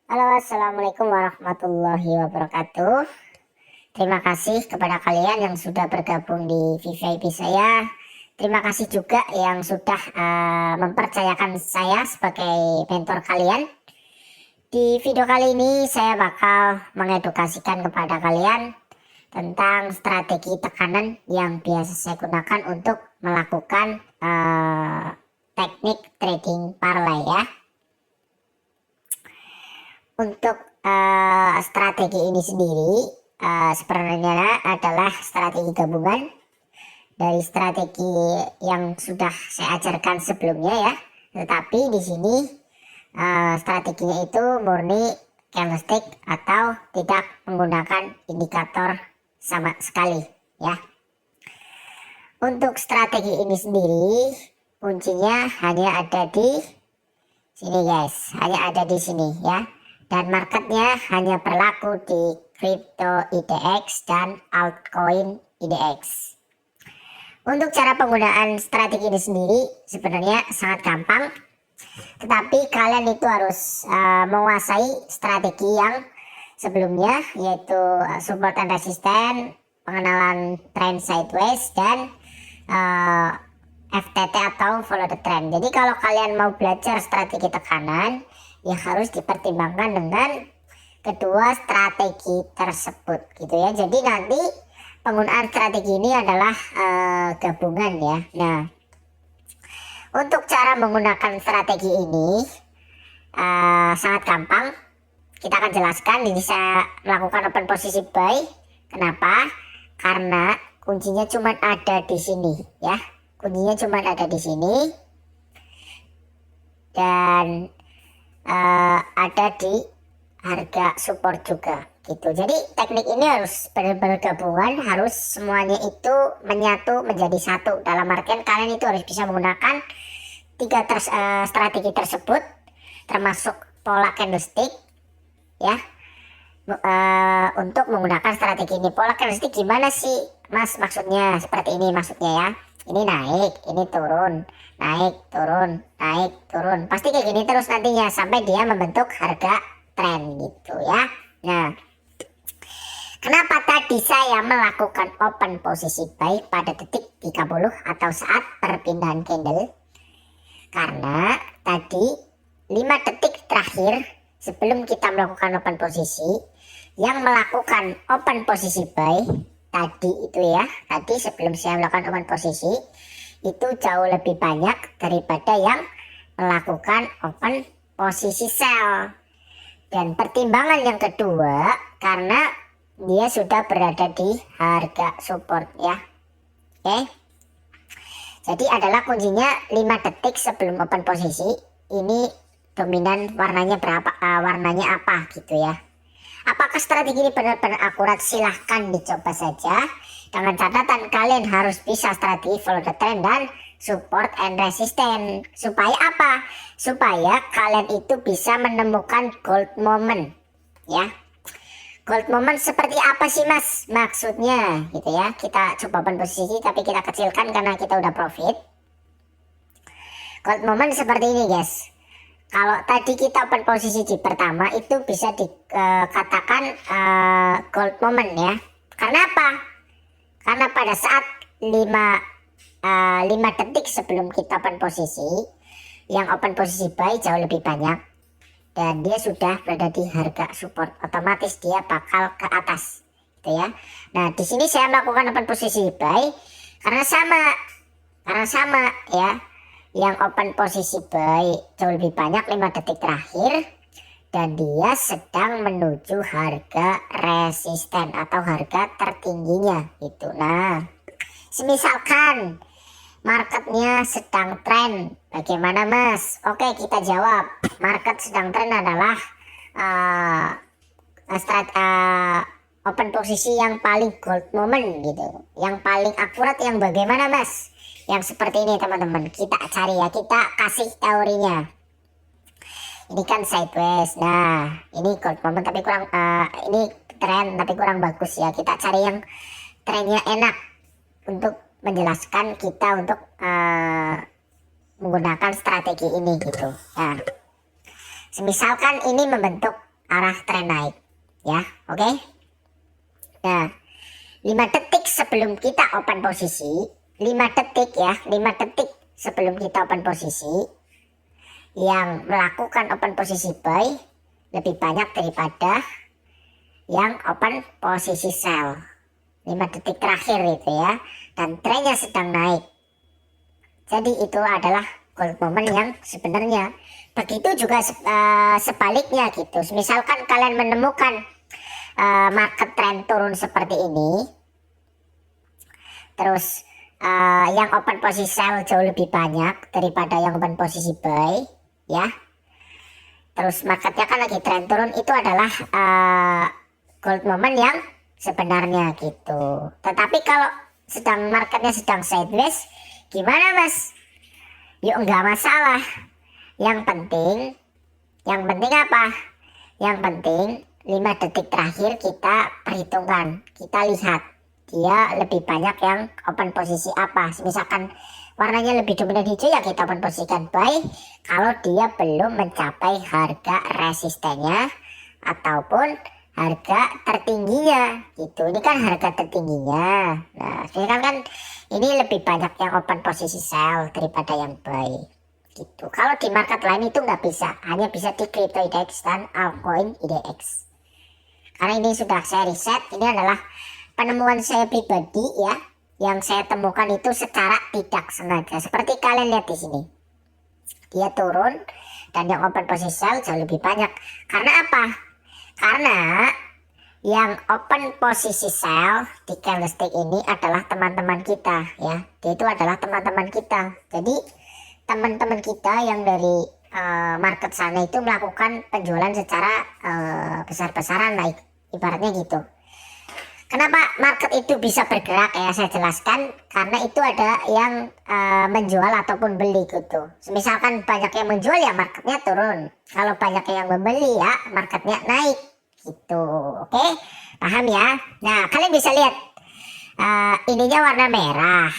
Halo, assalamualaikum warahmatullahi wabarakatuh. Terima kasih kepada kalian yang sudah bergabung di VIP saya. Terima kasih juga yang sudah mempercayakan saya sebagai mentor kalian. Di video kali ini saya bakal mengedukasikan kepada kalian tentang strategi tekanan yang biasa saya gunakan untuk melakukan teknik trading parlay ya. Untuk strategi ini sendiri sebenarnya adalah strategi gabungan dari strategi yang sudah saya ajarkan sebelumnya ya. Tetapi di sini strateginya itu murni candlestick atau tidak menggunakan indikator sama sekali ya. Untuk strategi ini sendiri kuncinya hanya ada di sini guys, hanya ada di sini ya. Dan marketnya hanya berlaku di crypto IDX dan altcoin IDX. Untuk cara penggunaan strategi ini sendiri sebenarnya sangat gampang, tetapi kalian itu harus menguasai strategi yang sebelumnya, yaitu support and resistance, pengenalan trend sideways, dan FTT atau follow the trend. Jadi kalau kalian mau belajar strategi tekanan, ya harus dipertimbangkan dengan kedua strategi tersebut gitu ya. Jadi nanti penggunaan strategi ini adalah gabungan ya. Nah, untuk cara menggunakan strategi ini sangat gampang. Kita akan jelaskan. Ini saya melakukan open posisi buy. Kenapa? Karena kuncinya cuma ada di sini ya. Kuncinya cuma ada di sini dan ada di harga support juga gitu. Jadi teknik ini harus benar-benar gabungan, harus semuanya itu menyatu menjadi satu. Dalam artian kalian itu harus bisa menggunakan tiga strategi tersebut, termasuk pola candlestick ya. Untuk menggunakan strategi ini, pola candlestick gimana sih mas maksudnya? Seperti ini maksudnya ya. Ini naik, ini turun, naik, turun, naik, turun. Pasti kayak gini terus nantinya sampai dia membentuk harga tren gitu ya. Nah, kenapa tadi saya melakukan open posisi buy pada detik 30 atau saat perpindahan candle? Karena tadi 5 detik terakhir sebelum kita melakukan open posisi, yang melakukan open posisi buy tadi itu ya, tadi sebelum saya melakukan open posisi itu jauh lebih banyak daripada yang melakukan open posisi sell. Dan pertimbangan yang kedua, karena dia sudah berada di harga support ya. Oke. Jadi adalah kuncinya 5 detik sebelum open posisi. Ini dominan warnanya berapa, warnanya apa gitu ya. Apakah strategi ini benar-benar akurat? Silahkan dicoba saja. Dengan catatan kalian harus bisa strategi follow the trend dan support and resistance. Supaya apa? Supaya kalian itu bisa menemukan gold moment ya. Gold moment seperti apa sih mas maksudnya gitu ya. Kita coba open posisi tapi kita kecilkan karena kita udah profit. Gold moment seperti ini guys. Kalau tadi kita open posisi di pertama itu bisa dikatakan gold moment ya. Karena apa? Karena pada saat 5 detik sebelum kita open posisi, yang open posisi buy jauh lebih banyak dan dia sudah berada di harga support, otomatis dia bakal ke atas gitu ya. Nah, di sini saya melakukan open posisi buy karena sama ya. Yang open posisi buy jauh lebih banyak 5 detik terakhir dan dia sedang menuju harga resisten atau harga tertingginya itu. Nah, semisalkan marketnya sedang tren, bagaimana mas? Oke, kita jawab. Market sedang tren adalah open posisi yang paling gold moment gitu. Yang paling akurat yang bagaimana mas? Yang seperti ini teman-teman, kita cari ya, kita kasih teorinya. Ini kan sideways. Nah, ini gold moment tapi kurang, ini tren tapi kurang bagus ya. Kita cari yang trennya enak untuk menjelaskan kita untuk menggunakan strategi ini gitu. Nah, misalkan ini membentuk arah tren naik ya. Oke. Nah, 5 detik sebelum kita open posisi, 5 detik ya, 5 detik sebelum kita open posisi, yang melakukan open posisi buy lebih banyak daripada yang open posisi sell. 5 detik terakhir itu ya, dan trennya sedang naik. Jadi itu adalah gold moment yang sebenarnya. Begitu juga sebaliknya gitu. Misalkan kalian menemukan market trend turun seperti ini, terus yang open posisi sell jauh lebih banyak daripada yang open posisi buy ya. Terus marketnya kan lagi trend turun, itu adalah gold moment yang sebenarnya gitu. Tetapi kalau marketnya sedang sideways, gimana mas? Yuk enggak masalah. Yang penting apa? Yang penting 5 detik terakhir kita perhitungkan, kita lihat dia lebih banyak yang open posisi apa. Misalkan warnanya lebih dominan hijau ya kita open posisikan buy kalau dia belum mencapai harga resistennya ataupun harga tertingginya gitu. Ini kan harga tertingginya. Nah, sekarang kan ini lebih banyak yang open posisi sell daripada yang buy gitu. Kalau di market lain itu nggak bisa, hanya bisa di crypto IDX dan altcoin IDX. Karena ini sudah saya riset, ini adalah penemuan saya pribadi ya, yang saya temukan itu secara tidak sengaja. Seperti kalian lihat di sini, dia turun dan yang open posisi sell jauh lebih banyak. Karena apa? Karena yang open posisi sell di candlestick ini adalah teman-teman kita ya. Dia itu adalah teman-teman kita. Jadi teman-teman kita yang dari market sana itu melakukan penjualan secara besar-besaran, naik ibaratnya gitu. Kenapa market itu bisa bergerak ya, saya jelaskan. Karena itu ada yang menjual ataupun beli gitu. Misalkan banyak yang menjual ya marketnya turun, kalau banyak yang membeli ya marketnya naik gitu. Oke, paham ya? Nah, kalian bisa lihat ininya warna merah,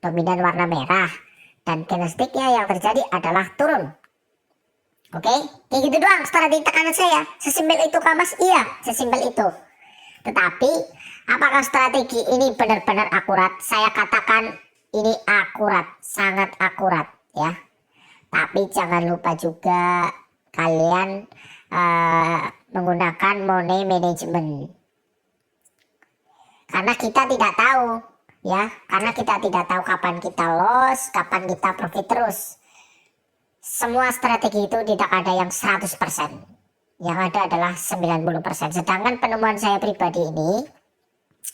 dominan warna merah, dan candlesticknya yang terjadi adalah turun. Oke, kayak gitu doang strategi tekanan saya. Sesimpel itu kah mas? Iya, sesimpel itu. Tetapi apakah strategi ini benar-benar akurat? Saya katakan ini akurat, sangat akurat ya. Tapi jangan lupa juga kalian menggunakan money management. Karena kita tidak tahu ya, karena kita tidak tahu kapan kita loss, kapan kita profit terus. Semua strategi itu tidak ada yang 100%. Yang ada adalah 90%. Sedangkan penemuan saya pribadi ini,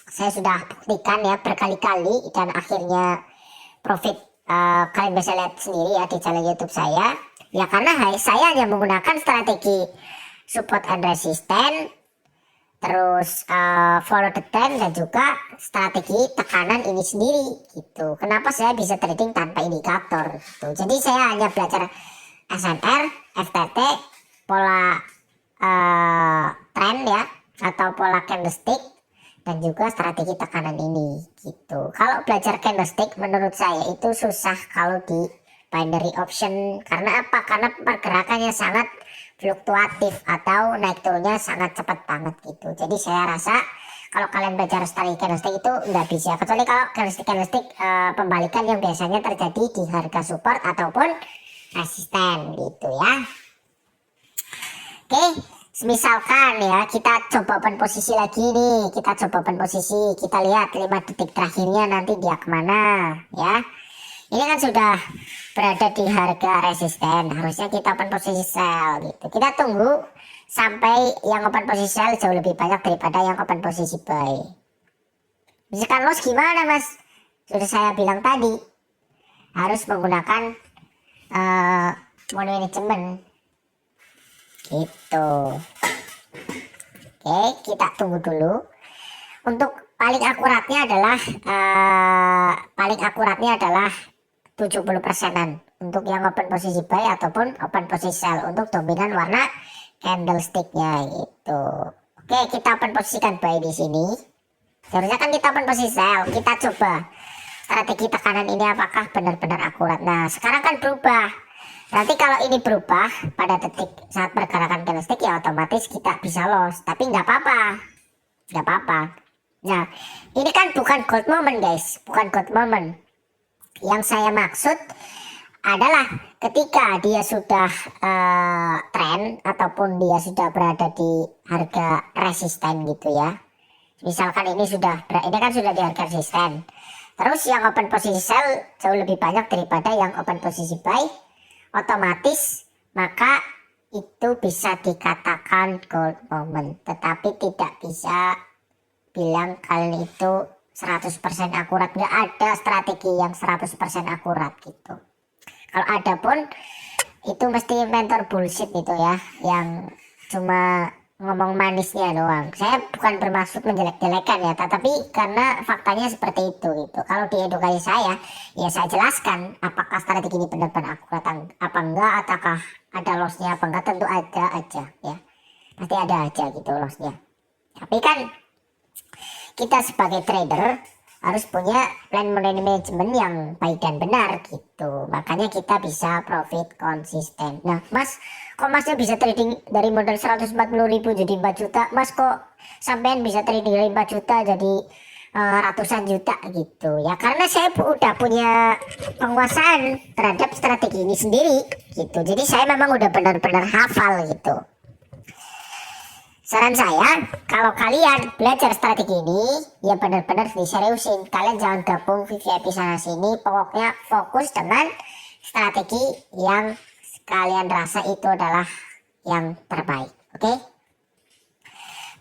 saya sudah buktikan ya berkali-kali dan akhirnya profit. Kalian bisa lihat sendiri ya di channel YouTube saya. Ya karena saya hanya menggunakan strategi support and resistance, terus follow the trend, dan juga strategi tekanan ini sendiri gitu. Kenapa saya bisa trading tanpa indikator gitu. Jadi saya hanya belajar SNR, FTT, pola trend ya, atau pola candlestick, dan juga strategi tekanan ini gitu. Kalau belajar candlestick menurut saya itu susah kalau di binary option. Karena apa? Karena pergerakannya sangat fluktuatif atau naik turunnya sangat cepat banget gitu. Jadi saya rasa kalau kalian belajar strategi candlestick itu nggak bisa, kecuali kalau candlestick pembalikan yang biasanya terjadi di harga support ataupun resisten gitu ya. Oke, misalkan ya kita coba open posisi lagi nih, kita coba open posisi, kita lihat 5 detik terakhirnya nanti dia kemana ya. Ini kan sudah berada di harga resisten, harusnya kita open posisi sell gitu. Kita tunggu sampai yang open posisi sell jauh lebih banyak daripada yang open posisi buy. Misalkan loss gimana mas? Sudah saya bilang tadi, harus menggunakan money management gitu. Oke, kita tunggu dulu. Untuk paling akuratnya adalah 70%-an untuk yang open posisi buy ataupun open posisi sell untuk dominan warna candlesticknya gitu. Oke, kita open posisikan buy di sini. Seharusnya kan kita open posisi sell. Kita coba strategi tekanan ini apakah benar-benar akurat. Nah, sekarang kan berubah. Nanti kalau ini berubah pada detik saat pergerakan candlestick ya otomatis kita bisa loss, tapi nggak apa-apa, nggak apa-apa. Nah, ini kan bukan gold moment guys, bukan gold moment. Yang saya maksud adalah ketika dia sudah tren ataupun dia sudah berada di harga resisten gitu ya. Misalkan ini kan sudah di harga resisten. Terus yang open posisi sell jauh lebih banyak daripada yang open posisi buy, otomatis maka itu bisa dikatakan gold moment. Tetapi tidak bisa bilang kalian itu 100% akurat. Nggak ada strategi yang 100% akurat gitu. Kalau ada pun itu mesti mentor bullshit gitu ya, yang cuma ngomong manisnya doang. Saya bukan bermaksud menjelek-jelekan ya, tetapi karena faktanya seperti itu gitu. Kalau di edukasi saya, ya saya jelaskan apakah strategi ini benar-benar akurat apa enggak, ataukah ada lossnya apa enggak, tentu ada aja ya. Pasti ada aja gitu lossnya. Tapi kan kita sebagai trader harus punya plan management yang baik dan benar gitu. Makanya kita bisa profit konsisten. Nah mas, kok masnya bisa trading dari modal 140.000 jadi 4 juta? Mas kok sampean bisa trading dari 4 juta jadi ratusan juta gitu ya? Karena saya udah punya penguasaan terhadap strategi ini sendiri gitu. Jadi saya memang udah benar-benar hafal gitu. Saran saya, kalau kalian belajar strategi ini, ya benar-benar diseriusin. Kalian jangan gabung VIP sana sini, pokoknya fokus dengan strategi yang kalian rasa itu adalah yang terbaik. Oke?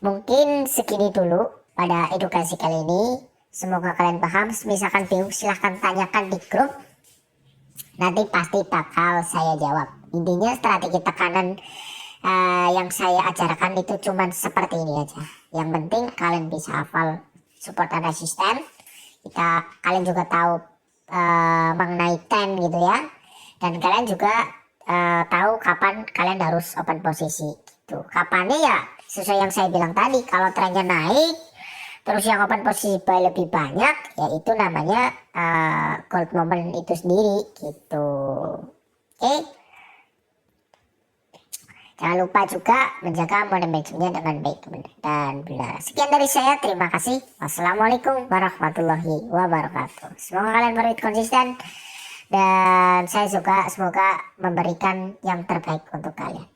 Mungkin segini dulu pada edukasi kali ini. Semoga kalian paham. Misalkan bingung, silahkan tanyakan di grup. Nanti pasti bakal saya jawab. Intinya strategi tekanan yang saya ajarkan itu cuman seperti ini aja. Yang penting kalian bisa hafal support dan resisten. Kalian juga tahu mengenai trend gitu ya. Dan kalian juga tahu kapan kalian harus open posisi gitu. Kapannya ya sesuai yang saya bilang tadi. Kalau trennya naik, terus yang open posisi buy lebih banyak, ya itu namanya gold moment itu sendiri gitu. Oke? Jangan lupa juga menjaga manajemennya dengan baik dan benar. Sekian dari saya, terima kasih. Wassalamualaikum warahmatullahi wabarakatuh. Semoga kalian berwit konsisten dan saya juga semoga memberikan yang terbaik untuk kalian.